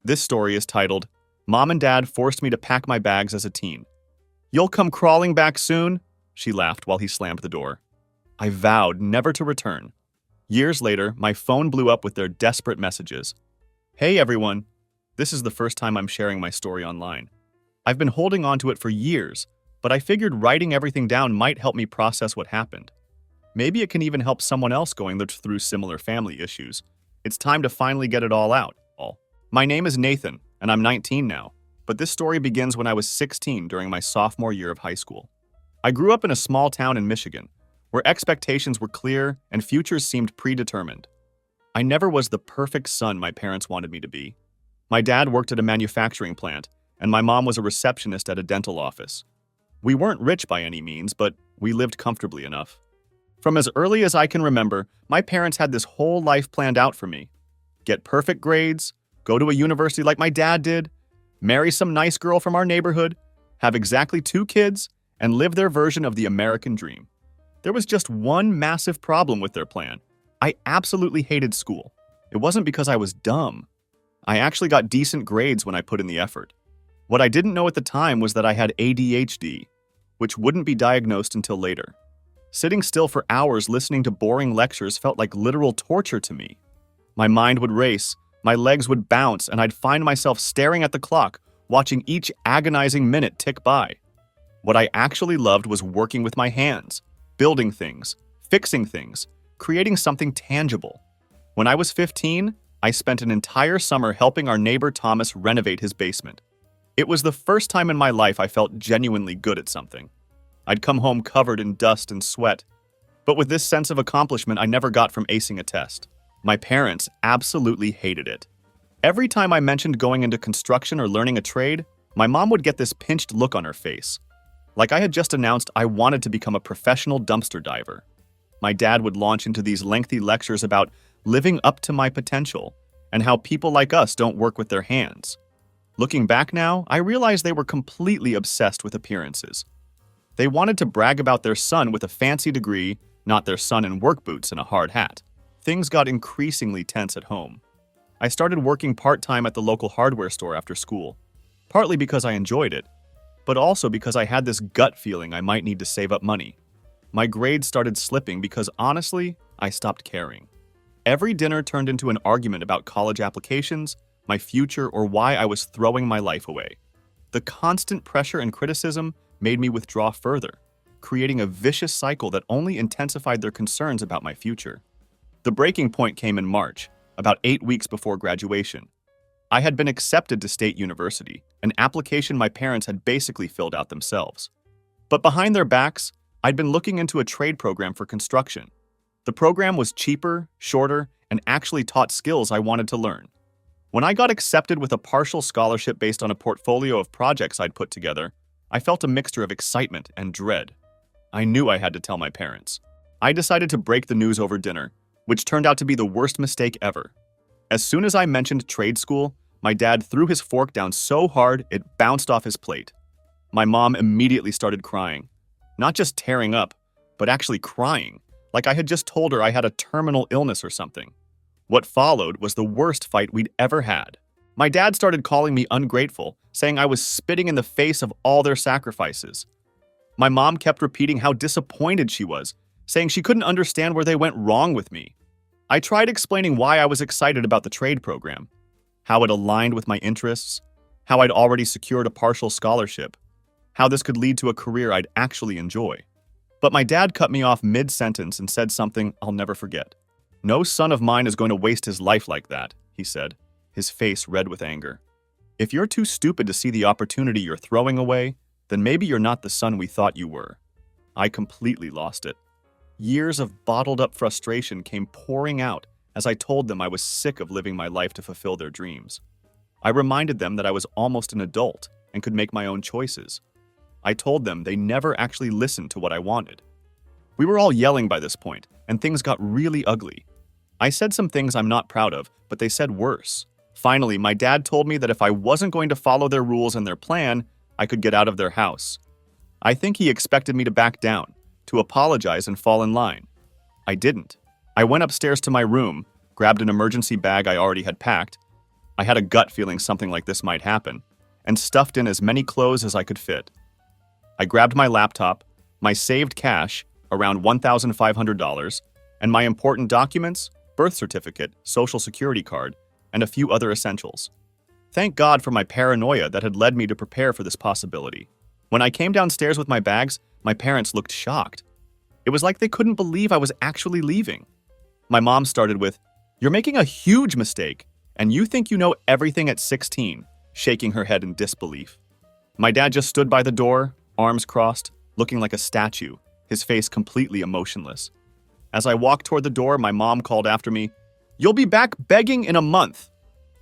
This story is titled, Mom and Dad Forced Me to Pack My Bags as a Teen. You'll come crawling back soon? She laughed while he slammed the door. I vowed never to return. Years later, my phone blew up with their desperate messages. Hey everyone, this is the first time I'm sharing my story online. I've been holding on to it for years, but I figured writing everything down might help me process what happened. Maybe it can even help someone else going through similar family issues. It's time to finally get it all out. My name is Nathan, and I'm 19 now, but this story begins when I was 16 during my sophomore year of high school. I grew up in a small town in Michigan, where expectations were clear and futures seemed predetermined. I never was the perfect son my parents wanted me to be. My dad worked at a manufacturing plant, and my mom was a receptionist at a dental office. We weren't rich by any means, but we lived comfortably enough. From as early as I can remember, my parents had this whole life planned out for me. Get perfect grades, go to a university like my dad did, marry some nice girl from our neighborhood, have exactly 2 kids, and live their version of the American dream. There was just one massive problem with their plan. I absolutely hated school. It wasn't because I was dumb. I actually got decent grades when I put in the effort. What I didn't know at the time was that I had ADHD, which wouldn't be diagnosed until later. Sitting still for hours listening to boring lectures felt like literal torture to me. My mind would race, my legs would bounce, and I'd find myself staring at the clock, watching each agonizing minute tick by. What I actually loved was working with my hands, building things, fixing things, creating something tangible. When I was 15, I spent an entire summer helping our neighbor Thomas renovate his basement. It was the first time in my life I felt genuinely good at something. I'd come home covered in dust and sweat, but with this sense of accomplishment I never got from acing a test. My parents absolutely hated it. Every time I mentioned going into construction or learning a trade, my mom would get this pinched look on her face. Like I had just announced I wanted to become a professional dumpster diver. My dad would launch into these lengthy lectures about living up to my potential and how people like us don't work with their hands. Looking back now, I realize they were completely obsessed with appearances. They wanted to brag about their son with a fancy degree, not their son in work boots and a hard hat. Things got increasingly tense at home. I started working part-time at the local hardware store after school, partly because I enjoyed it, but also because I had this gut feeling I might need to save up money. My grades started slipping because honestly, I stopped caring. Every dinner turned into an argument about college applications, my future, or why I was throwing my life away. The constant pressure and criticism made me withdraw further, creating a vicious cycle that only intensified their concerns about my future. The breaking point came in March, about 8 weeks before graduation. I had been accepted to State University, an application my parents had basically filled out themselves. But behind their backs, I'd been looking into a trade program for construction. The program was cheaper, shorter, and actually taught skills I wanted to learn. When I got accepted with a partial scholarship based on a portfolio of projects I'd put together, I felt a mixture of excitement and dread. I knew I had to tell my parents. I decided to break the news over dinner, which turned out to be the worst mistake ever. As soon as I mentioned trade school, my dad threw his fork down so hard it bounced off his plate. My mom immediately started crying. Not just tearing up, but actually crying, like I had just told her I had a terminal illness or something. What followed was the worst fight we'd ever had. My dad started calling me ungrateful, saying I was spitting in the face of all their sacrifices. My mom kept repeating how disappointed she was, saying she couldn't understand where they went wrong with me. I tried explaining why I was excited about the trade program, how it aligned with my interests, how I'd already secured a partial scholarship, how this could lead to a career I'd actually enjoy. But my dad cut me off mid-sentence and said something I'll never forget. "No son of mine is going to waste his life like that," he said, his face red with anger. "If you're too stupid to see the opportunity you're throwing away, then maybe you're not the son we thought you were." I completely lost it. Years of bottled-up frustration came pouring out as I told them I was sick of living my life to fulfill their dreams. I reminded them that I was almost an adult and could make my own choices. I told them they never actually listened to what I wanted. We were all yelling by this point, and things got really ugly. I said some things I'm not proud of, but they said worse. Finally, my dad told me that if I wasn't going to follow their rules and their plan, I could get out of their house. I think he expected me to back down, to apologize and fall in line. I didn't. I went upstairs to my room, grabbed an emergency bag I already had packed, I had a gut feeling something like this might happen, and stuffed in as many clothes as I could fit. I grabbed my laptop, my saved cash, around $1,500, and my important documents, birth certificate, social security card, and a few other essentials. Thank God for my paranoia that had led me to prepare for this possibility. When I came downstairs with my bags, my parents looked shocked. It was like they couldn't believe I was actually leaving. My mom started with, "You're making a huge mistake, and you think you know everything at 16, shaking her head in disbelief. My dad just stood by the door, arms crossed, looking like a statue, his face completely emotionless. As I walked toward the door, my mom called after me, "You'll be back begging in a month.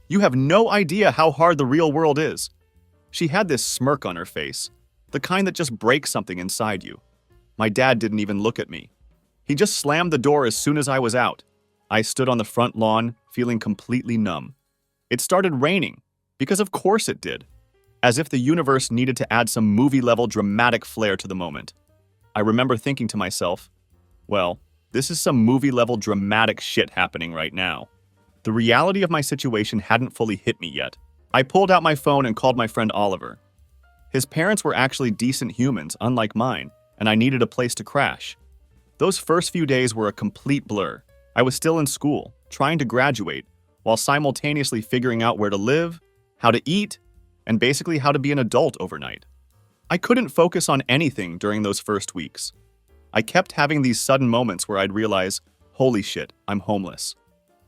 You have no idea how hard the real world is." She had this smirk on her face, the kind that just breaks something inside you. My dad didn't even look at me. He just slammed the door as soon as I was out. I stood on the front lawn, feeling completely numb. It started raining, because of course it did, as if the universe needed to add some movie-level dramatic flair to the moment. I remember thinking to myself, well, this is some movie-level dramatic shit happening right now. The reality of my situation hadn't fully hit me yet. I pulled out my phone and called my friend Oliver. His parents were actually decent humans, unlike mine, and I needed a place to crash. Those first few days were a complete blur. I was still in school, trying to graduate, while simultaneously figuring out where to live, how to eat, and basically how to be an adult overnight. I couldn't focus on anything during those first weeks. I kept having these sudden moments where I'd realize, holy shit, I'm homeless.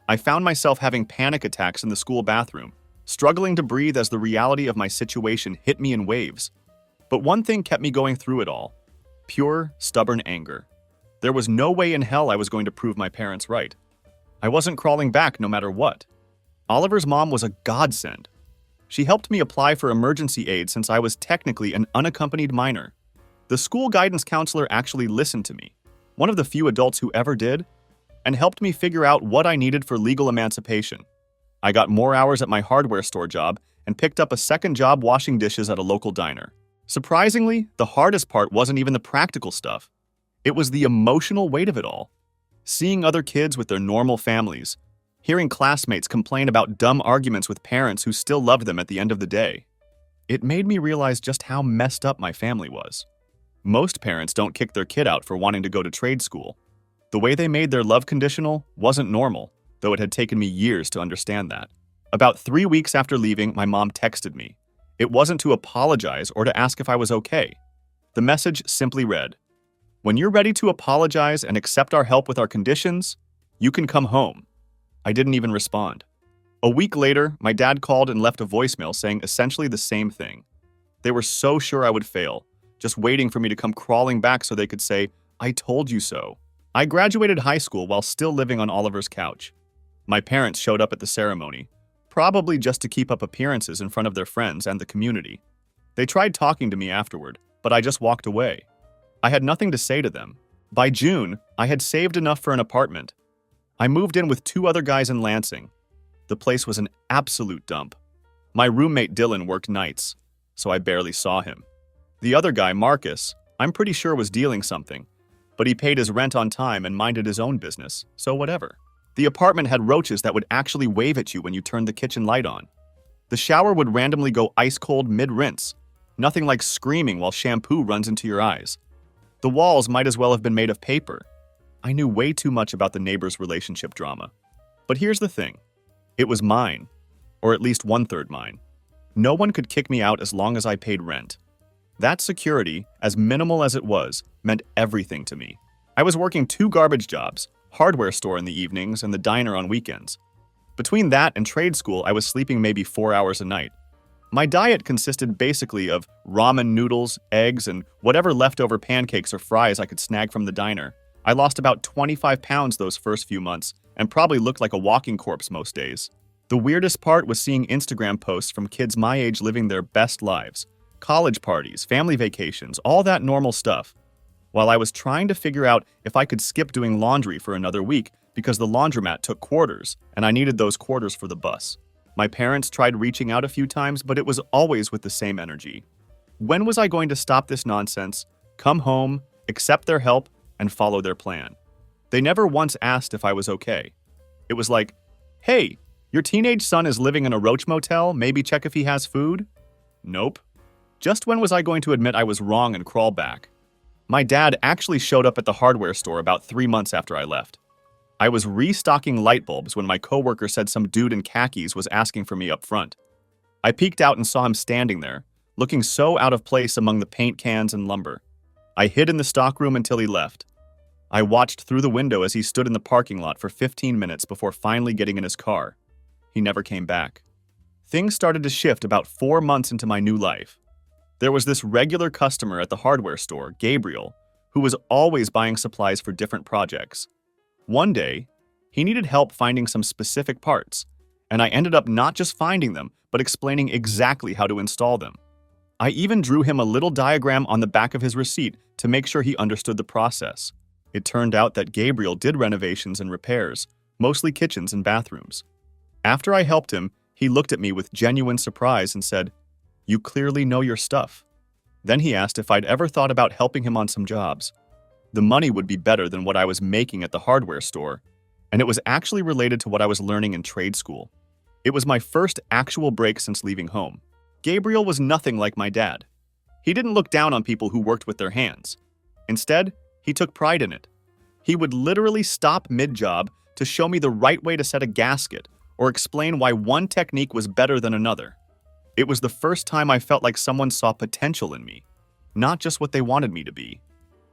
I found myself having panic attacks in the school bathroom, struggling to breathe as the reality of my situation hit me in waves. But one thing kept me going through it all: pure, stubborn anger. There was no way in hell I was going to prove my parents right. I wasn't crawling back no matter what. Oliver's mom was a godsend. She helped me apply for emergency aid since I was technically an unaccompanied minor. The school guidance counselor actually listened to me, one of the few adults who ever did, and helped me figure out what I needed for legal emancipation. I got more hours at my hardware store job and picked up a second job washing dishes at a local diner. Surprisingly, the hardest part wasn't even the practical stuff. It was the emotional weight of it all. Seeing other kids with their normal families, hearing classmates complain about dumb arguments with parents who still loved them at the end of the day. It made me realize just how messed up my family was. Most parents don't kick their kid out for wanting to go to trade school. The way they made their love conditional wasn't normal, though it had taken me years to understand that. About 3 weeks after leaving, my mom texted me. It wasn't to apologize or to ask if I was okay. The message simply read, "When you're ready to apologize and accept our help with our conditions, you can come home." I didn't even respond. A week later, my dad called and left a voicemail saying essentially the same thing. They were so sure I would fail, just waiting for me to come crawling back so they could say, "I told you so." I graduated high school while still living on Oliver's couch. My parents showed up at the ceremony, probably just to keep up appearances in front of their friends and the community. They tried talking to me afterward, but I just walked away. I had nothing to say to them. By June, I had saved enough for an apartment. I moved in with 2 other guys in Lansing. The place was an absolute dump. My roommate Dylan worked nights, so I barely saw him. The other guy, Marcus, I'm pretty sure was dealing something, but he paid his rent on time and minded his own business, so whatever. The apartment had roaches that would actually wave at you when you turned the kitchen light on. The shower would randomly go ice cold mid-rinse, nothing like screaming while shampoo runs into your eyes. The walls might as well have been made of paper. I knew way too much about the neighbors' relationship drama. But here's the thing. It was mine, or at least 1/3 mine. No one could kick me out as long as I paid rent. That security, as minimal as it was, meant everything to me. I was working 2 garbage jobs, hardware store in the evenings and the diner on weekends. Between that and trade school, I was sleeping maybe 4 hours a night. My diet consisted basically of ramen noodles, eggs, and whatever leftover pancakes or fries I could snag from the diner. I lost about 25 pounds those first few months and probably looked like a walking corpse most days. The weirdest part was seeing Instagram posts from kids my age living their best lives. College parties, family vacations, all that normal stuff. While I was trying to figure out if I could skip doing laundry for another week because the laundromat took quarters and I needed those quarters for the bus. My parents tried reaching out a few times, but it was always with the same energy. When was I going to stop this nonsense, come home, accept their help, and follow their plan? They never once asked if I was okay. It was like, "Hey, Your teenage son is living in a roach motel, maybe check if he has food? Nope. Just when was I going to admit I was wrong and crawl back? My dad actually showed up at the hardware store about 3 months after I left. I was restocking light bulbs when my coworker said some dude in khakis was asking for me up front. I peeked out and saw him standing there, looking so out of place among the paint cans and lumber. I hid in the stockroom until he left. I watched through the window as he stood in the parking lot for 15 minutes before finally getting in his car. He never came back. Things started to shift about 4 months into my new life. There was this regular customer at the hardware store, Gabriel, who was always buying supplies for different projects. One day, he needed help finding some specific parts, and I ended up not just finding them, but explaining exactly how to install them. I even drew him a little diagram on the back of his receipt to make sure he understood the process. It turned out that Gabriel did renovations and repairs, mostly kitchens and bathrooms. After I helped him, he looked at me with genuine surprise and said, "You clearly know your stuff." Then he asked if I'd ever thought about helping him on some jobs. The money would be better than what I was making at the hardware store, and it was actually related to what I was learning in trade school. It was my first actual break since leaving home. Gabriel was nothing like my dad. He didn't look down on people who worked with their hands. Instead, he took pride in it. He would literally stop mid-job to show me the right way to set a gasket or explain why one technique was better than another. It was the first time I felt like someone saw potential in me, not just what they wanted me to be.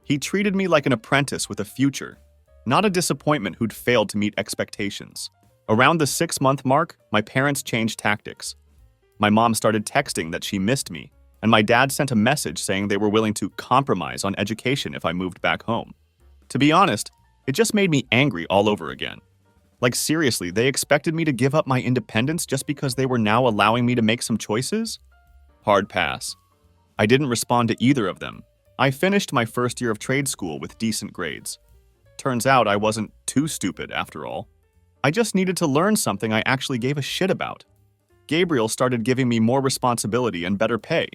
He treated me like an apprentice with a future, not a disappointment who'd failed to meet expectations. Around the 6-month mark, my parents changed tactics. My mom started texting that she missed me, and my dad sent a message saying they were willing to compromise on education if I moved back home. To be honest, it just made me angry all over again. Like seriously, they expected me to give up my independence just because they were now allowing me to make some choices? Hard pass. I didn't respond to either of them. I finished my first year of trade school with decent grades. Turns out I wasn't too stupid after all. I just needed to learn something I actually gave a shit about. Gabriel started giving me more responsibility and better pay,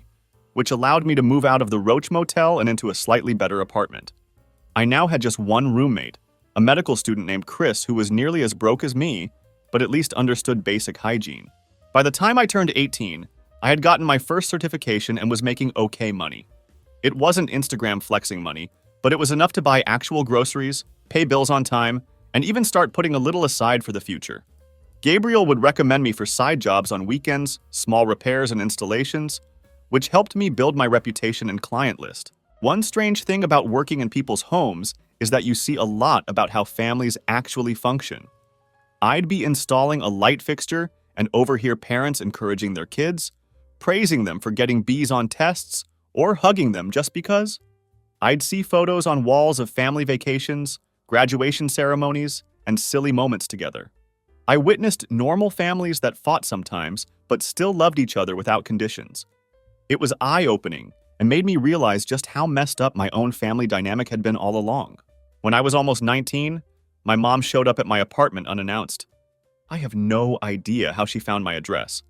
which allowed me to move out of the Roach Motel and into a slightly better apartment. I now had just one roommate, a medical student named Chris who was nearly as broke as me, but at least understood basic hygiene. By the time I turned 18, I had gotten my first certification and was making okay money. It wasn't Instagram flexing money, but it was enough to buy actual groceries, pay bills on time, and even start putting a little aside for the future. Gabriel would recommend me for side jobs on weekends, small repairs and installations, which helped me build my reputation and client list. One strange thing about working in people's homes is that you see a lot about how families actually function. I'd be installing a light fixture and overhear parents encouraging their kids, praising them for getting B's on tests, or hugging them just because. I'd see photos on walls of family vacations, graduation ceremonies, and silly moments together. I witnessed normal families that fought sometimes, but still loved each other without conditions. It was eye-opening and made me realize just how messed up my own family dynamic had been all along. When I was almost 19, my mom showed up at my apartment unannounced. I have no idea how she found my address.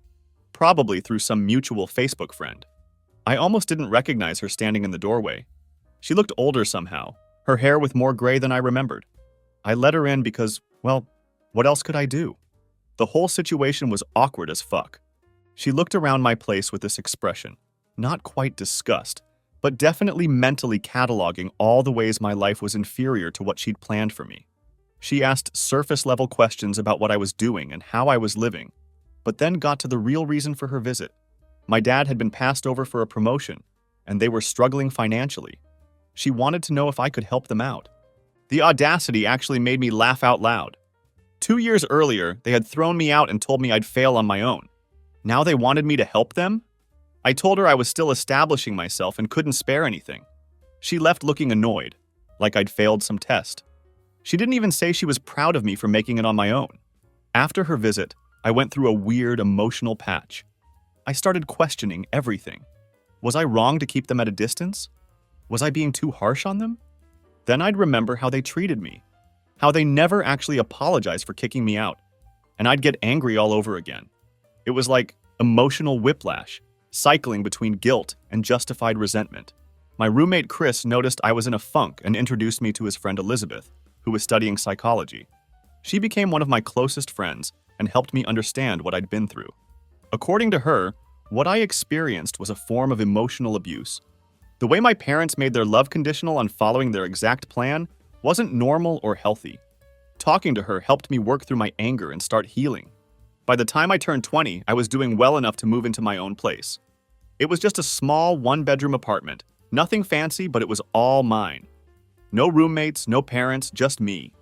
Probably through some mutual Facebook friend. I almost didn't recognize her standing in the doorway. She looked older somehow, her hair with more gray than I remembered. I let her in because, well, what else could I do? The whole situation was awkward as fuck. She looked around my place with this expression, not quite disgust, but definitely mentally cataloging all the ways my life was inferior to what she'd planned for me. She asked surface-level questions about what I was doing and how I was living, but then got to the real reason for her visit. My dad had been passed over for a promotion, and they were struggling financially. She wanted to know if I could help them out. The audacity actually made me laugh out loud. 2 years earlier, they had thrown me out and told me I'd fail on my own. Now they wanted me to help them? I told her I was still establishing myself and couldn't spare anything. She left looking annoyed, like I'd failed some test. She didn't even say she was proud of me for making it on my own. After her visit, I went through a weird emotional patch. I started questioning everything. Was I wrong to keep them at a distance? Was I being too harsh on them? Then I'd remember how they treated me, how they never actually apologized for kicking me out, and I'd get angry all over again. It was like emotional whiplash, cycling between guilt and justified resentment. My roommate Chris noticed I was in a funk and introduced me to his friend Elizabeth, who was studying psychology. She became one of my closest friends and helped me understand what I'd been through. According to her, what I experienced was a form of emotional abuse. The way my parents made their love conditional on following their exact plan wasn't normal or healthy. Talking to her helped me work through my anger and start healing. By the time I turned 20, I was doing well enough to move into my own place. It was just a small one-bedroom apartment. Nothing fancy, but it was all mine. No roommates, no parents, just me.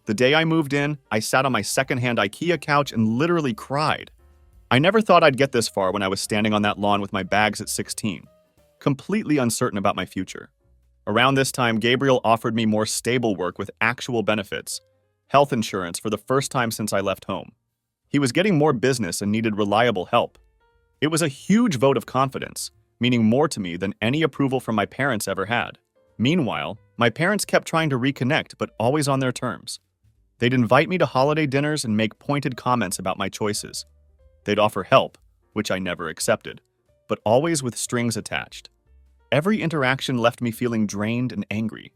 The day I moved in, I sat on my secondhand IKEA couch and literally cried. I never thought I'd get this far when I was standing on that lawn with my bags at 16, completely uncertain about my future. Around this time, Gabriel offered me more stable work with actual benefits, health insurance for the first time since I left home. He was getting more business and needed reliable help. It was a huge vote of confidence, meaning more to me than any approval from my parents ever had. Meanwhile, my parents kept trying to reconnect, but always on their terms. They'd invite me to holiday dinners and make pointed comments about my choices. They'd offer help, which I never accepted, but always with strings attached. Every interaction left me feeling drained and angry.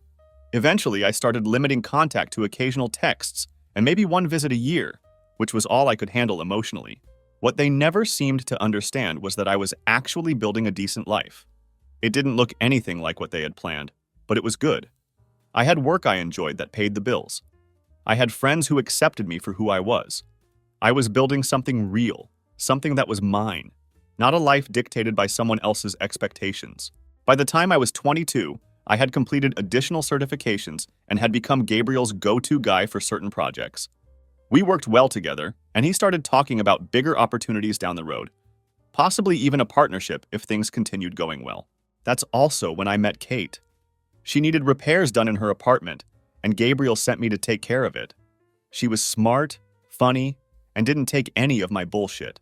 Eventually, I started limiting contact to occasional texts and maybe one visit a year, which was all I could handle emotionally. What they never seemed to understand was that I was actually building a decent life. It didn't look anything like what they had planned, but it was good. I had work I enjoyed that paid the bills. I had friends who accepted me for who I was. I was building something real, something that was mine, not a life dictated by someone else's expectations. By the time I was 22, I had completed additional certifications and had become Gabriel's go-to guy for certain projects. We worked well together, and he started talking about bigger opportunities down the road, possibly even a partnership if things continued going well. That's also when I met Kate. She needed repairs done in her apartment, and Gabriel sent me to take care of it. She was smart, funny, and didn't take any of my bullshit.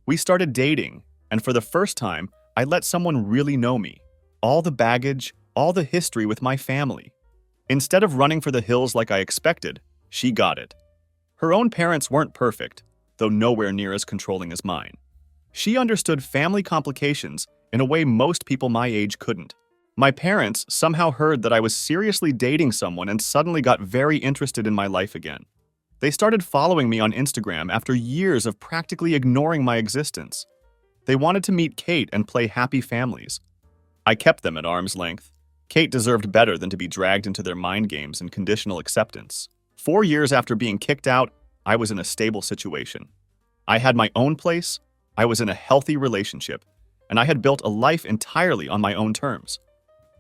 We started dating, and for the first time, I let someone really know me. All the baggage, all the history with my family. Instead of running for the hills like I expected, she got it. Her own parents weren't perfect, though nowhere near as controlling as mine. She understood family complications in a way most people my age couldn't. My parents somehow heard that I was seriously dating someone and suddenly got very interested in my life again. They started following me on Instagram after years of practically ignoring my existence. They wanted to meet Kate and play happy families. I kept them at arm's length. Kate deserved better than to be dragged into their mind games and conditional acceptance. 4 years after being kicked out, I was in a stable situation. I had my own place, I was in a healthy relationship, and I had built a life entirely on my own terms.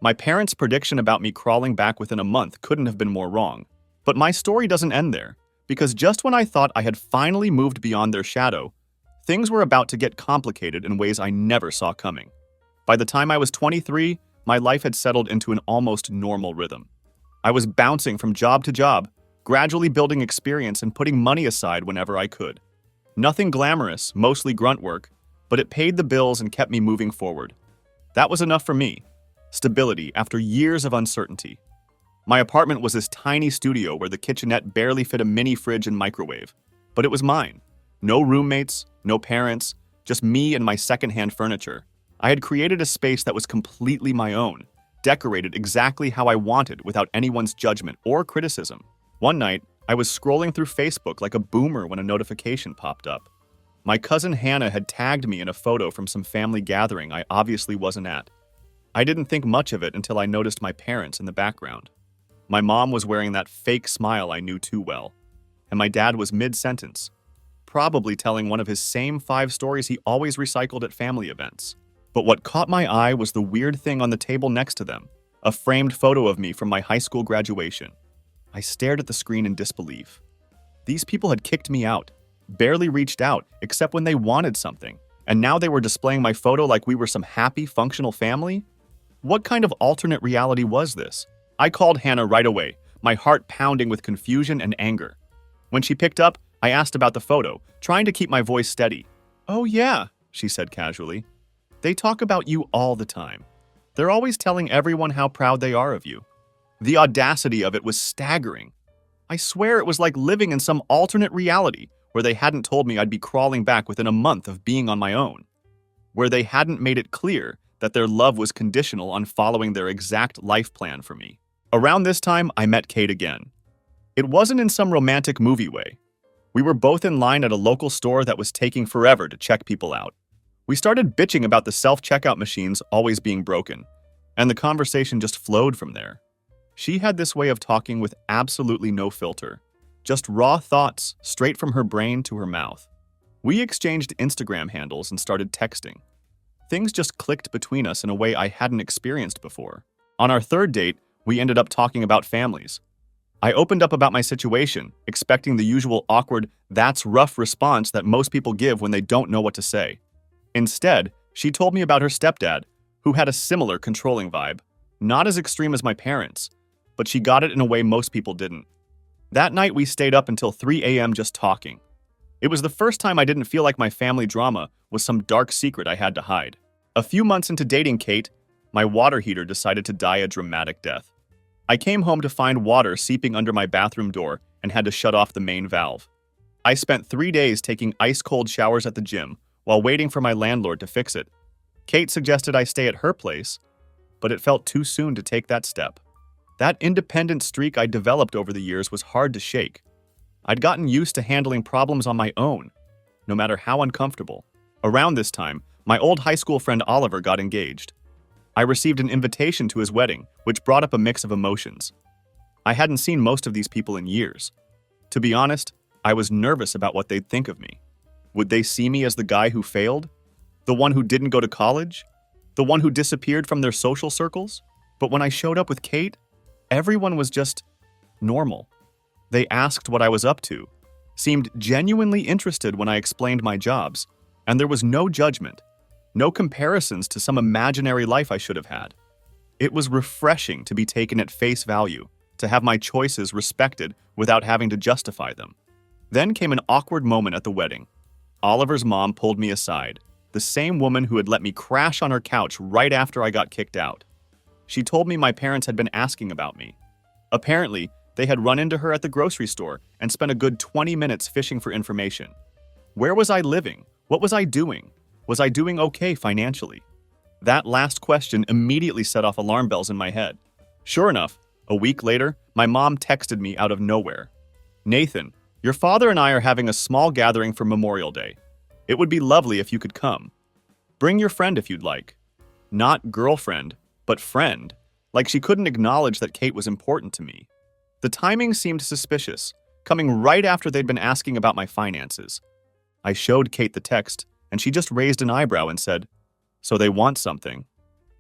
My parents' prediction about me crawling back within a month couldn't have been more wrong. But my story doesn't end there, because just when I thought I had finally moved beyond their shadow, things were about to get complicated in ways I never saw coming. By the time I was 23, my life had settled into an almost normal rhythm. I was bouncing from job to job, gradually building experience and putting money aside whenever I could. Nothing glamorous, mostly grunt work, but it paid the bills and kept me moving forward. That was enough for me. Stability after years of uncertainty. My apartment was this tiny studio where the kitchenette barely fit a mini fridge and microwave, but it was mine. No roommates, no parents, just me and my secondhand furniture. I had created a space that was completely my own, decorated exactly how I wanted without anyone's judgment or criticism. One night, I was scrolling through Facebook like a boomer when a notification popped up. My cousin Hannah had tagged me in a photo from some family gathering I obviously wasn't at. I didn't think much of it until I noticed my parents in the background. My mom was wearing that fake smile I knew too well, and my dad was mid-sentence, probably telling one of his same 5 stories he always recycled at family events. But what caught my eye was the weird thing on the table next to them, a framed photo of me from my high school graduation. I stared at the screen in disbelief. These people had kicked me out, barely reached out except when they wanted something, and now they were displaying my photo like we were some happy, functional family? What kind of alternate reality was this? I called Hannah right away, my heart pounding with confusion and anger. When she picked up, I asked about the photo, trying to keep my voice steady. "Oh yeah," she said casually. "They talk about you all the time. They're always telling everyone how proud they are of you." The audacity of it was staggering. I swear it was like living in some alternate reality where they hadn't told me I'd be crawling back within a month of being on my own, where they hadn't made it clear that their love was conditional on following their exact life plan for me. Around this time, I met Kate again. It wasn't in some romantic movie way. We were both in line at a local store that was taking forever to check people out. We started bitching about the self-checkout machines always being broken, and the conversation just flowed from there. She had this way of talking with absolutely no filter, just raw thoughts straight from her brain to her mouth. We exchanged Instagram handles and started texting. Things just clicked between us in a way I hadn't experienced before. On our third date, we ended up talking about families. I opened up about my situation, expecting the usual awkward, "that's rough" response that most people give when they don't know what to say. Instead, she told me about her stepdad, who had a similar controlling vibe. Not as extreme as my parents, but she got it in a way most people didn't. That night, we stayed up until 3 a.m. just talking. It was the first time I didn't feel like my family drama was some dark secret I had to hide. A few months into dating Kate, my water heater decided to die a dramatic death. I came home to find water seeping under my bathroom door and had to shut off the main valve. I spent 3 days taking ice-cold showers at the gym while waiting for my landlord to fix it. Kate suggested I stay at her place, but it felt too soon to take that step. That independent streak I developed over the years was hard to shake. I'd gotten used to handling problems on my own, no matter how uncomfortable. Around this time, my old high school friend Oliver got engaged. I received an invitation to his wedding, which brought up a mix of emotions. I hadn't seen most of these people in years. To be honest, I was nervous about what they'd think of me. Would they see me as the guy who failed? The one who didn't go to college? The one who disappeared from their social circles? But when I showed up with Kate, everyone was just normal. They asked what I was up to, seemed genuinely interested when I explained my jobs, and there was no judgment, no comparisons to some imaginary life I should have had. It was refreshing to be taken at face value, to have my choices respected without having to justify them. Then came an awkward moment at the wedding. Oliver's mom pulled me aside, the same woman who had let me crash on her couch right after I got kicked out. She told me my parents had been asking about me. Apparently, they had run into her at the grocery store and spent a good 20 minutes fishing for information. Where was I living? What was I doing? Was I doing okay financially? That last question immediately set off alarm bells in my head. Sure enough, a week later, my mom texted me out of nowhere. "Nathan, your father and I are having a small gathering for Memorial Day. It would be lovely if you could come. Bring your friend if you'd like." Not girlfriend, but friend. Like she couldn't acknowledge that Kate was important to me. The timing seemed suspicious, coming right after they'd been asking about my finances. I showed Kate the text, and she just raised an eyebrow and said, "So they want something."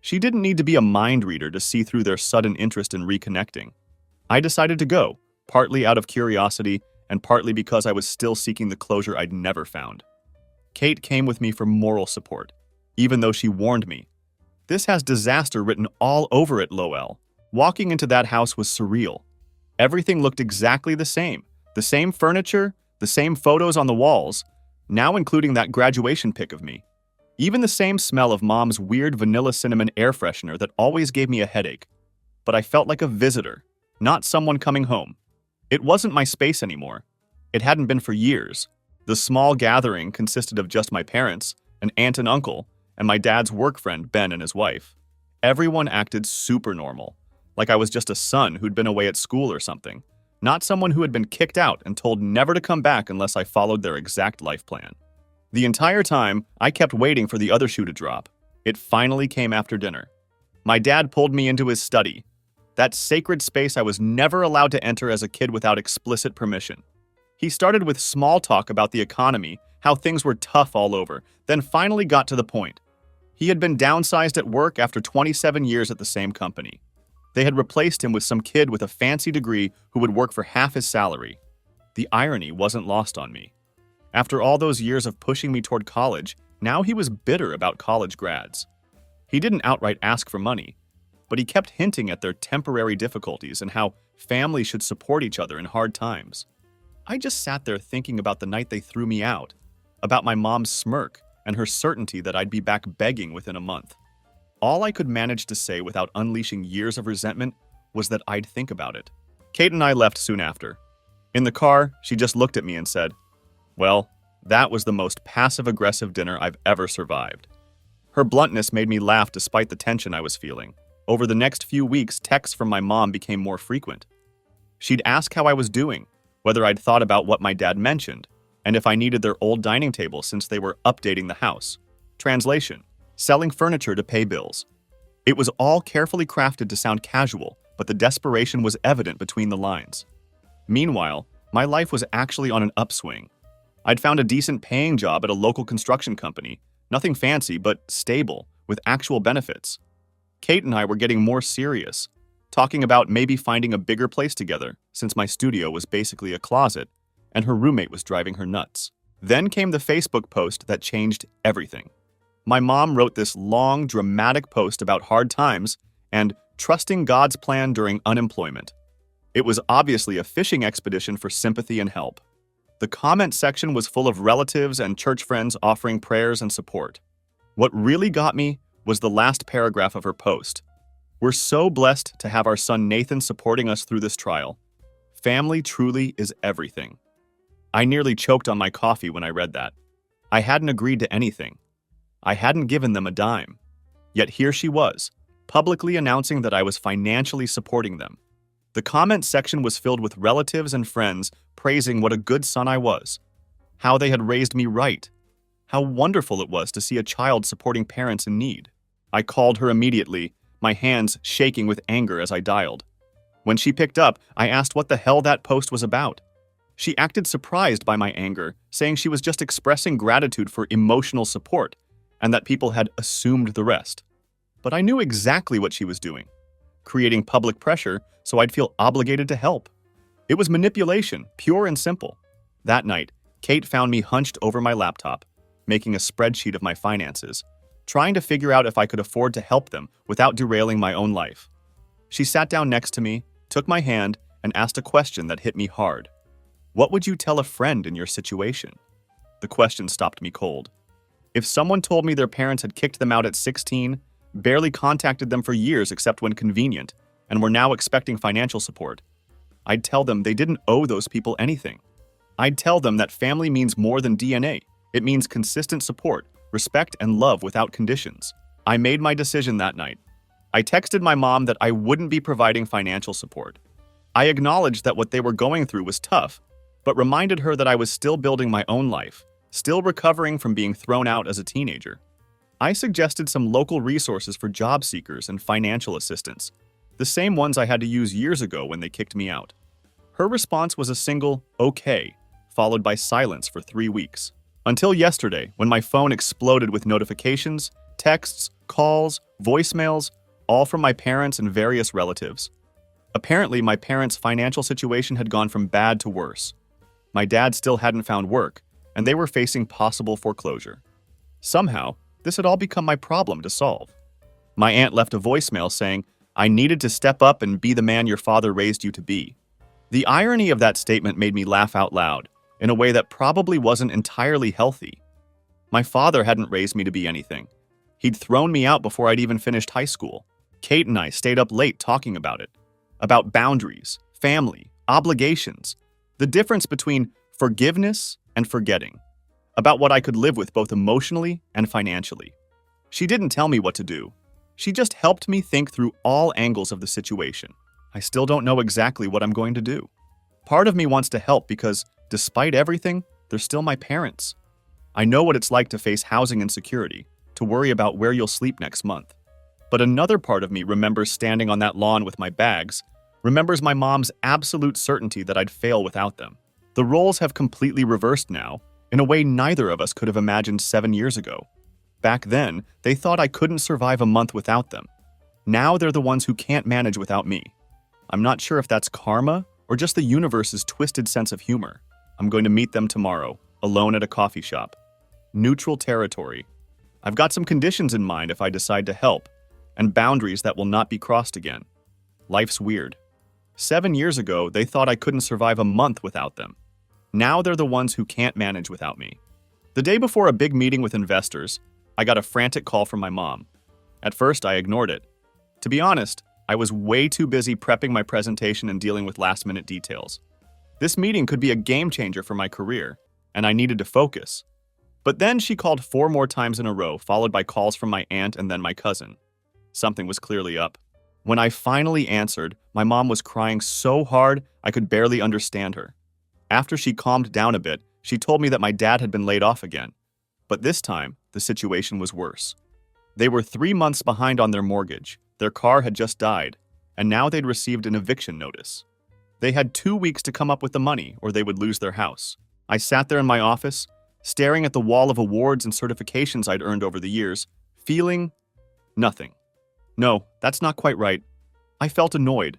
She didn't need to be a mind reader to see through their sudden interest in reconnecting. I decided to go, partly out of curiosity and partly because I was still seeking the closure I'd never found. Kate came with me for moral support, even though she warned me. This has disaster written all over it, Lowell. Walking into that house was surreal. Everything looked exactly the same furniture, the same photos on the walls, now including that graduation pic of me. Even the same smell of Mom's weird vanilla cinnamon air freshener that always gave me a headache. But I felt like a visitor, not someone coming home. It wasn't my space anymore. It hadn't been for years. The small gathering consisted of just my parents, an aunt and uncle, and my dad's work friend Ben and his wife. Everyone acted super normal, like I was just a son who'd been away at school or something, not someone who had been kicked out and told never to come back unless I followed their exact life plan. The entire time, I kept waiting for the other shoe to drop. It finally came after dinner. My dad pulled me into his study, that sacred space I was never allowed to enter as a kid without explicit permission. He started with small talk about the economy, how things were tough all over, then finally got to the point. He had been downsized at work after 27 years at the same company. They had replaced him with some kid with a fancy degree who would work for half his salary. The irony wasn't lost on me. After all those years of pushing me toward college, now he was bitter about college grads. He didn't outright ask for money, but he kept hinting at their temporary difficulties and how families should support each other in hard times. I just sat there thinking about the night they threw me out, about my mom's smirk and her certainty that I'd be back begging within a month. All I could manage to say without unleashing years of resentment was that I'd think about it. Kate and I left soon after. In the car, she just looked at me and said, "Well, that was the most passive-aggressive dinner I've ever survived." Her bluntness made me laugh despite the tension I was feeling. Over the next few weeks, texts from my mom became more frequent. She'd ask how I was doing, whether I'd thought about what my dad mentioned, and if I needed their old dining table since they were updating the house. Translation: selling furniture to pay bills. It was all carefully crafted to sound casual, but the desperation was evident between the lines. Meanwhile, my life was actually on an upswing. I'd found a decent paying job at a local construction company, nothing fancy but stable, with actual benefits. Kate and I were getting more serious, talking about maybe finding a bigger place together, since my studio was basically a closet, and her roommate was driving her nuts. Then came the Facebook post that changed everything. My mom wrote this long, dramatic post about hard times and trusting God's plan during unemployment. It was obviously a fishing expedition for sympathy and help. The comment section was full of relatives and church friends offering prayers and support. What really got me was the last paragraph of her post. "We're so blessed to have our son Nathan supporting us through this trial. Family truly is everything." I nearly choked on my coffee when I read that. I hadn't agreed to anything. I hadn't given them a dime. Yet here she was, publicly announcing that I was financially supporting them. The comment section was filled with relatives and friends praising what a good son I was, how they had raised me right, how wonderful it was to see a child supporting parents in need. I called her immediately, my hands shaking with anger as I dialed. When she picked up, I asked what the hell that post was about. She acted surprised by my anger, saying she was just expressing gratitude for emotional support and that people had assumed the rest. But I knew exactly what she was doing, creating public pressure so I'd feel obligated to help. It was manipulation, pure and simple. That night, Kate found me hunched over my laptop, making a spreadsheet of my finances, trying to figure out if I could afford to help them without derailing my own life. She sat down next to me, took my hand, and asked a question that hit me hard. "What would you tell a friend in your situation?" The question stopped me cold. If someone told me their parents had kicked them out at 16, barely contacted them for years except when convenient, and were now expecting financial support, I'd tell them they didn't owe those people anything. I'd tell them that family means more than DNA. It means consistent support, respect, and love without conditions. I made my decision that night. I texted my mom that I wouldn't be providing financial support. I acknowledged that what they were going through was tough, but reminded her that I was still building my own life, still recovering from being thrown out as a teenager. I suggested some local resources for job seekers and financial assistance, the same ones I had to use years ago when they kicked me out. Her response was a single "okay," followed by silence for 3 weeks. Until yesterday, when my phone exploded with notifications, texts, calls, voicemails, all from my parents and various relatives. Apparently, my parents' financial situation had gone from bad to worse. My dad still hadn't found work, and they were facing possible foreclosure. Somehow, this had all become my problem to solve. My aunt left a voicemail saying, "I needed to step up and be the man your father raised you to be." The irony of that statement made me laugh out loud, in a way that probably wasn't entirely healthy. My father hadn't raised me to be anything. He'd thrown me out before I'd even finished high school. Kate and I stayed up late talking about it, about boundaries, family, obligations, the difference between forgiveness and forgetting, about what I could live with both emotionally and financially. She didn't tell me what to do. She just helped me think through all angles of the situation. I still don't know exactly what I'm going to do. Part of me wants to help because, despite everything, they're still my parents. I know what it's like to face housing insecurity, to worry about where you'll sleep next month. But another part of me remembers standing on that lawn with my bags, remembers my mom's absolute certainty that I'd fail without them. The roles have completely reversed now, in a way neither of us could have imagined 7 years ago. Back then, they thought I couldn't survive a month without them. Now they're the ones who can't manage without me. I'm not sure if that's karma or just the universe's twisted sense of humor. I'm going to meet them tomorrow, alone at a coffee shop. Neutral territory. I've got some conditions in mind if I decide to help, and boundaries that will not be crossed again. Life's weird. 7 years ago, they thought I couldn't survive a month without them. Now they're the ones who can't manage without me. The day before a big meeting with investors, I got a frantic call from my mom. At first, I ignored it. To be honest, I was way too busy prepping my presentation and dealing with last-minute details. This meeting could be a game changer for my career, and I needed to focus. But then she called 4 more times in a row, followed by calls from my aunt and then my cousin. Something was clearly up. When I finally answered, my mom was crying so hard I could barely understand her. After she calmed down a bit, she told me that my dad had been laid off again. But this time, the situation was worse. They were 3 months behind on their mortgage, their car had just died, and now they'd received an eviction notice. They had 2 weeks to come up with the money or they would lose their house. I sat there in my office, staring at the wall of awards and certifications I'd earned over the years, feeling nothing. No, that's not quite right. I felt annoyed.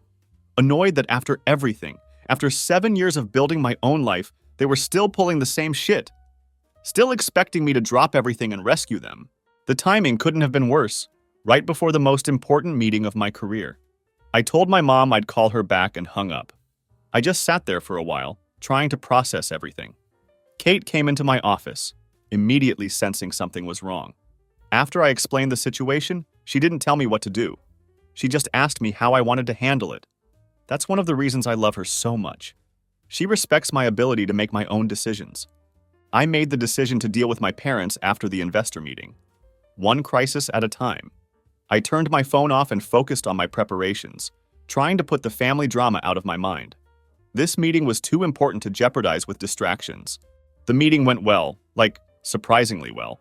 Annoyed that after everything, after 7 years of building my own life, they were still pulling the same shit. Still expecting me to drop everything and rescue them. The timing couldn't have been worse, right before the most important meeting of my career. I told my mom I'd call her back and hung up. I just sat there for a while, trying to process everything. Kate came into my office, immediately sensing something was wrong. After I explained the situation, she didn't tell me what to do. She just asked me how I wanted to handle it. That's one of the reasons I love her so much. She respects my ability to make my own decisions. I made the decision to deal with my parents after the investor meeting. One crisis at a time. I turned my phone off and focused on my preparations, trying to put the family drama out of my mind. This meeting was too important to jeopardize with distractions. The meeting went well, like, surprisingly well.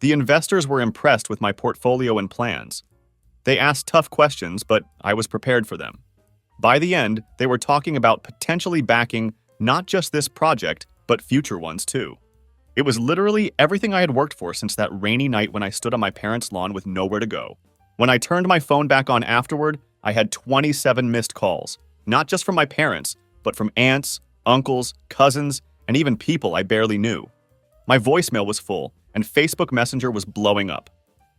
The investors were impressed with my portfolio and plans. They asked tough questions, but I was prepared for them. By the end, they were talking about potentially backing not just this project, but future ones too. It was literally everything I had worked for since that rainy night when I stood on my parents' lawn with nowhere to go. When I turned my phone back on afterward, I had 27 missed calls, not just from my parents, but from aunts, uncles, cousins, and even people I barely knew. My voicemail was full, and Facebook Messenger was blowing up.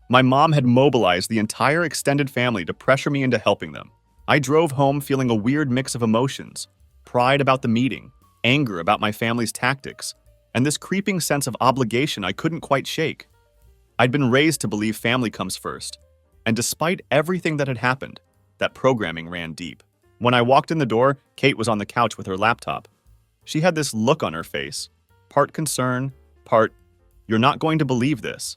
My mom had mobilized the entire extended family to pressure me into helping them. I drove home feeling a weird mix of emotions: pride about the meeting, anger about my family's tactics, and this creeping sense of obligation I couldn't quite shake. I'd been raised to believe family comes first, and despite everything that had happened, that programming ran deep. When I walked in the door, Kate was on the couch with her laptop. She had this look on her face, part concern, part, "You're not going to believe this."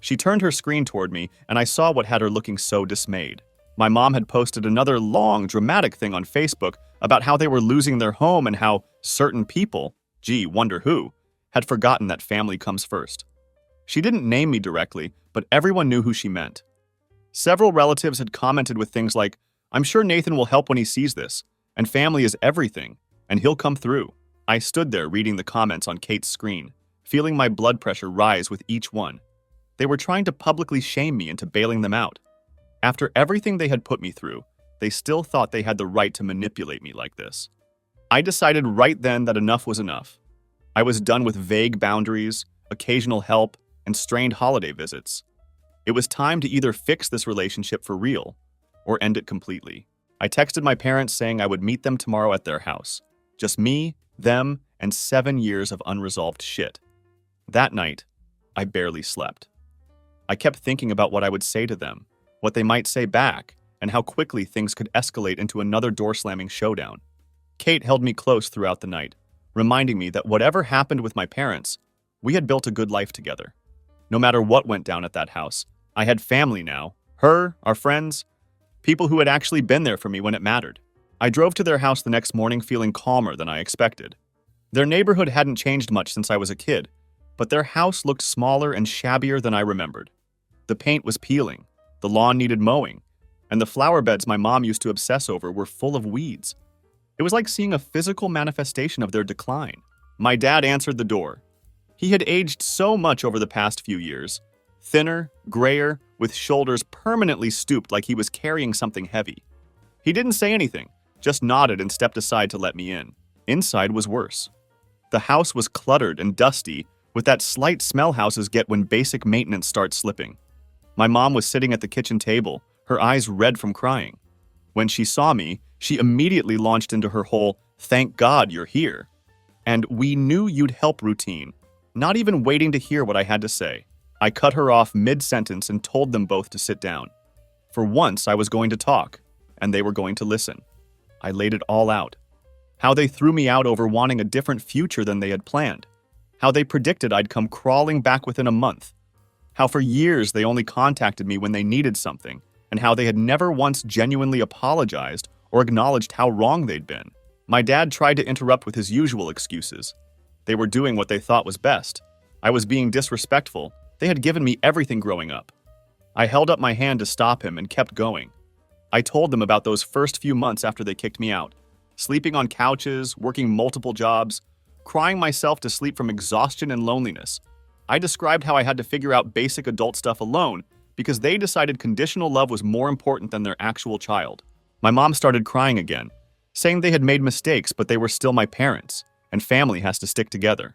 She turned her screen toward me, and I saw what had her looking so dismayed. My mom had posted another long, dramatic thing on Facebook about how they were losing their home and how certain people, gee, wonder who, had forgotten that family comes first. She didn't name me directly, but everyone knew who she meant. Several relatives had commented with things like, "I'm sure Nathan will help when he sees this, and family is everything, and he'll come through." I stood there reading the comments on Kate's screen, feeling my blood pressure rise with each one. They were trying to publicly shame me into bailing them out. After everything they had put me through, they still thought they had the right to manipulate me like this. I decided right then that enough was enough. I was done with vague boundaries, occasional help, and strained holiday visits. It was time to either fix this relationship for real or end it completely. I texted my parents saying I would meet them tomorrow at their house. Just me, them, and 7 years of unresolved shit. That night, I barely slept. I kept thinking about what I would say to them, what they might say back, and how quickly things could escalate into another door-slamming showdown. Kate held me close throughout the night, reminding me that whatever happened with my parents, we had built a good life together. No matter what went down at that house, I had family now, her, our friends, people who had actually been there for me when it mattered. I drove to their house the next morning feeling calmer than I expected. Their neighborhood hadn't changed much since I was a kid, but their house looked smaller and shabbier than I remembered. The paint was peeling, the lawn needed mowing, and the flower beds my mom used to obsess over were full of weeds. It was like seeing a physical manifestation of their decline. My dad answered the door. He had aged so much over the past few years, thinner, grayer, with shoulders permanently stooped like he was carrying something heavy. He didn't say anything, just nodded and stepped aside to let me in. Inside was worse. The house was cluttered and dusty, with that slight smell houses get when basic maintenance starts slipping. My mom was sitting at the kitchen table, her eyes red from crying. When she saw me, she immediately launched into her whole, "Thank God you're here," and "We knew you'd help" routine, not even waiting to hear what I had to say. I cut her off mid-sentence and told them both to sit down. For once, I was going to talk, and they were going to listen. I laid it all out. How they threw me out over wanting a different future than they had planned. How they predicted I'd come crawling back within a month. How for years they only contacted me when they needed something, and how they had never once genuinely apologized or acknowledged how wrong they'd been. My dad tried to interrupt with his usual excuses. They were doing what they thought was best. I was being disrespectful. They had given me everything growing up. I held up my hand to stop him and kept going. I told them about those first few months after they kicked me out. Sleeping on couches, working multiple jobs, crying myself to sleep from exhaustion and loneliness. I described how I had to figure out basic adult stuff alone because they decided conditional love was more important than their actual child. My mom started crying again, saying they had made mistakes but they were still my parents, and family has to stick together.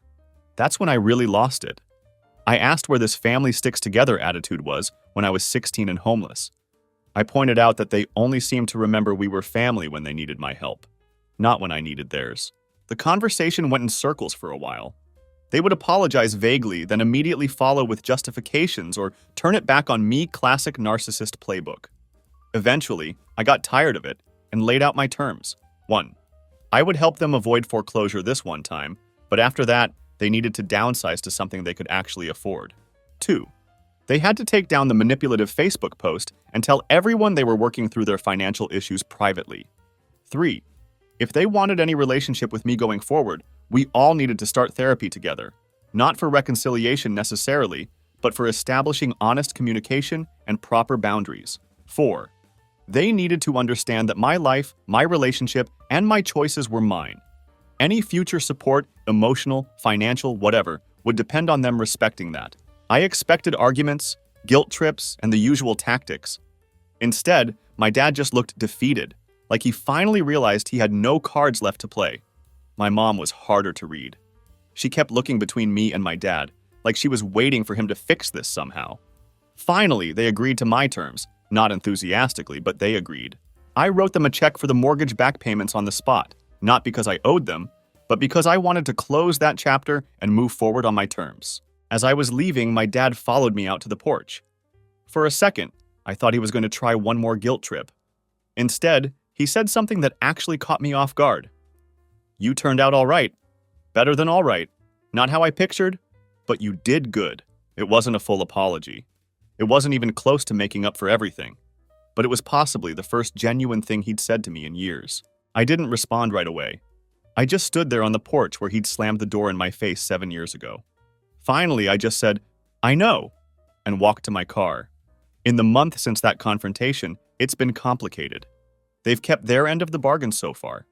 That's when I really lost it. I asked where this family sticks together attitude was when I was 16 and homeless. I pointed out that they only seemed to remember we were family when they needed my help, not when I needed theirs. The conversation went in circles for a while. They would apologize vaguely, then immediately follow with justifications or turn it back on me, classic narcissist playbook. Eventually, I got tired of it and laid out my terms. 1. I would help them avoid foreclosure this one time, but after that, they needed to downsize to something they could actually afford. 2. They had to take down the manipulative Facebook post and tell everyone they were working through their financial issues privately. 3. If they wanted any relationship with me going forward, we all needed to start therapy together, not for reconciliation necessarily, but for establishing honest communication and proper boundaries. 4. They needed to understand that my life, my relationship, and my choices were mine. Any future support, emotional, financial, whatever, would depend on them respecting that. I expected arguments, guilt trips, and the usual tactics. Instead, my dad just looked defeated, like he finally realized he had no cards left to play. My mom was harder to read. She kept looking between me and my dad, like she was waiting for him to fix this somehow. Finally, they agreed to my terms, not enthusiastically, but they agreed. I wrote them a check for the mortgage back payments on the spot, not because I owed them, but because I wanted to close that chapter and move forward on my terms. As I was leaving, my dad followed me out to the porch. For a second, I thought he was going to try one more guilt trip. Instead, he said something that actually caught me off guard. You turned out all right. Better than all right. Not how I pictured, but you did good. It wasn't a full apology. It wasn't even close to making up for everything. But it was possibly the first genuine thing he'd said to me in years. I didn't respond right away. I just stood there on the porch where he'd slammed the door in my face 7 years ago. Finally, I just said, I know, and walked to my car. In the month since that confrontation, it's been complicated. They've kept their end of the bargain so far.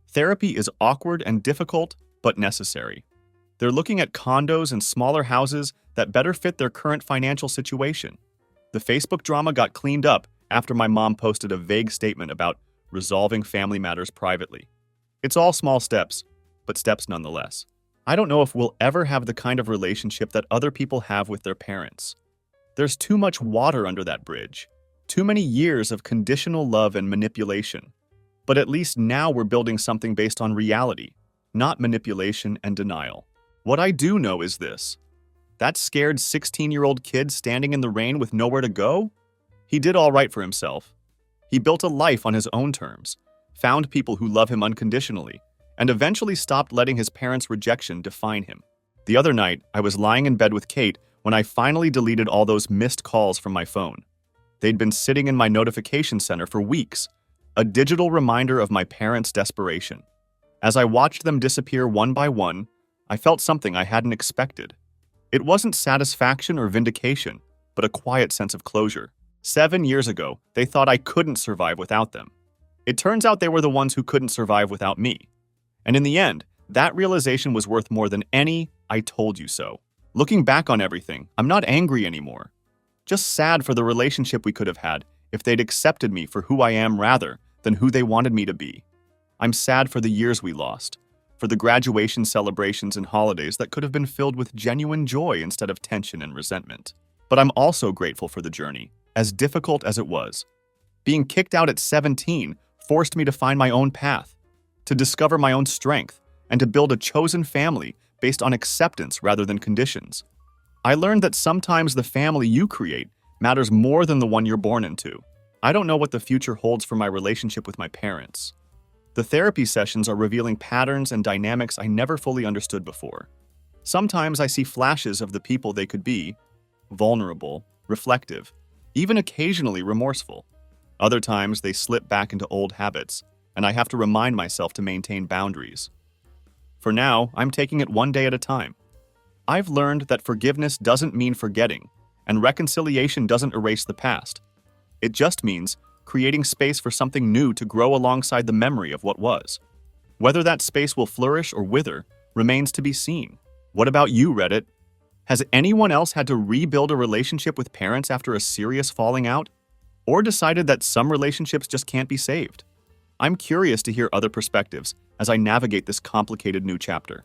Therapy is awkward and difficult, but necessary. They're looking at condos and smaller houses that better fit their current financial situation. The Facebook drama got cleaned up after my mom posted a vague statement about resolving family matters privately. It's all small steps, but steps nonetheless. I don't know if we'll ever have the kind of relationship that other people have with their parents. There's too much water under that bridge. Too many years of conditional love and manipulation. But at least now we're building something based on reality, not manipulation and denial. What I do know is this. That scared 16-year-old kid standing in the rain with nowhere to go? He did all right for himself. He built a life on his own terms, found people who love him unconditionally, and eventually stopped letting his parents' rejection define him. The other night, I was lying in bed with Kate when I finally deleted all those missed calls from my phone. They'd been sitting in my notification center for weeks, a digital reminder of my parents' desperation. As I watched them disappear one by one, I felt something I hadn't expected. It wasn't satisfaction or vindication, but a quiet sense of closure. 7 years ago, they thought I couldn't survive without them. It turns out they were the ones who couldn't survive without me. And in the end, that realization was worth more than any "I told you so." Looking back on everything, I'm not angry anymore. Just sad for the relationship we could have had if they'd accepted me for who I am rather than who they wanted me to be. I'm sad for the years we lost, for the graduation celebrations and holidays that could have been filled with genuine joy instead of tension and resentment. But I'm also grateful for the journey, as difficult as it was. Being kicked out at 17 forced me to find my own path, to discover my own strength, and to build a chosen family based on acceptance rather than conditions. I learned that sometimes the family you create matters more than the one you're born into. I don't know what the future holds for my relationship with my parents. The therapy sessions are revealing patterns and dynamics I never fully understood before. Sometimes I see flashes of the people they could be, vulnerable, reflective, even occasionally remorseful. Other times they slip back into old habits, and I have to remind myself to maintain boundaries. For now, I'm taking it one day at a time. I've learned that forgiveness doesn't mean forgetting, and reconciliation doesn't erase the past. It just means creating space for something new to grow alongside the memory of what was. Whether that space will flourish or wither remains to be seen. What about you, Reddit? Has anyone else had to rebuild a relationship with parents after a serious falling out? Or decided that some relationships just can't be saved? I'm curious to hear other perspectives as I navigate this complicated new chapter.